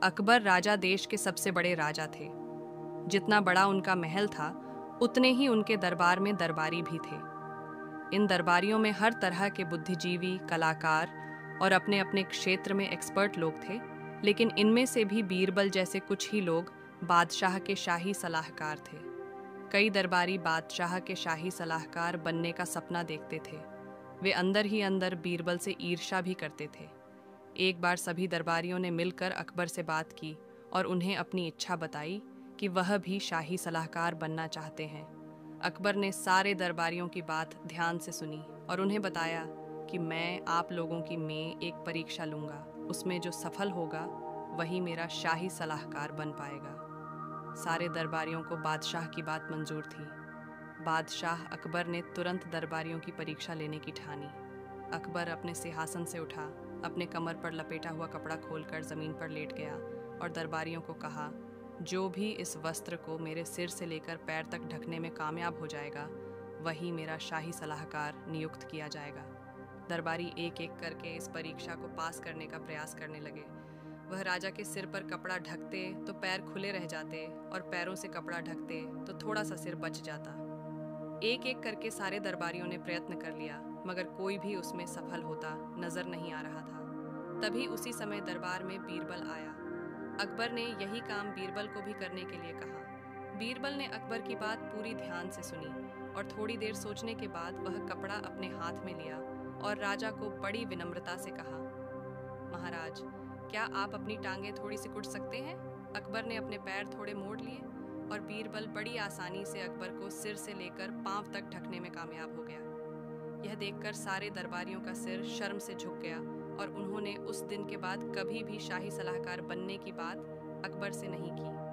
अकबर राजा देश के सबसे बड़े राजा थे। जितना बड़ा उनका महल था, उतने ही उनके दरबार में दरबारी भी थे। इन दरबारियों में हर तरह के बुद्धिजीवी, कलाकार और अपने अपने क्षेत्र में एक्सपर्ट लोग थे, लेकिन इनमें से भी बीरबल जैसे कुछ ही लोग बादशाह के शाही सलाहकार थे। कई दरबारी बादशाह के शाही सलाहकार बनने का सपना देखते थे। वे अंदर ही अंदर बीरबल से ईर्ष्या भी करते थे। एक बार सभी दरबारियों ने मिलकर अकबर से बात की और उन्हें अपनी इच्छा बताई कि वह भी शाही सलाहकार बनना चाहते हैं। अकबर ने सारे दरबारियों की बात ध्यान से सुनी और उन्हें बताया कि मैं आप लोगों की में एक परीक्षा लूँगा। उसमें जो सफल होगा वही मेरा शाही सलाहकार बन पाएगा। सारे दरबारियों को बादशाह की बात मंजूर थी। बादशाह अकबर ने तुरंत दरबारियों की परीक्षा लेने की ठानी। अकबर अपने सिंहासन से उठा, अपने कमर पर लपेटा हुआ कपड़ा खोलकर ज़मीन पर लेट गया और दरबारियों को कहा, जो भी इस वस्त्र को मेरे सिर से लेकर पैर तक ढकने में कामयाब हो जाएगा, वही मेरा शाही सलाहकार नियुक्त किया जाएगा। दरबारी एक एक करके इस परीक्षा को पास करने का प्रयास करने लगे। वह राजा के सिर पर कपड़ा ढकते तो पैर खुले रह जाते और पैरों से कपड़ा ढकते तो थोड़ा सा सिर बच जाता। एक एक करके सारे दरबारियों ने प्रयत्न कर लिया, मगर कोई भी उसमें सफल होता नजर नहीं आ रहा था। तभी उसी समय दरबार में बीरबल आया। अकबर ने यही काम बीरबल को भी करने के लिए कहा। बीरबल ने अकबर की बात पूरी ध्यान से सुनी और थोड़ी देर सोचने के बाद वह कपड़ा अपने हाथ में लिया और राजा को बड़ी विनम्रता से कहा, महाराज, क्या आप अपनी टांगें थोड़ी सी कुट सकते हैं? अकबर ने अपने पैर थोड़े मोड़ लिए और बीरबल बड़ी आसानी से अकबर को सिर से लेकर पांव तक ढकने में कामयाब हो गया। यह देखकर सारे दरबारियों का सिर शर्म से झुक गया और उन्होंने उस दिन के बाद कभी भी शाही सलाहकार बनने की बात अकबर से नहीं की।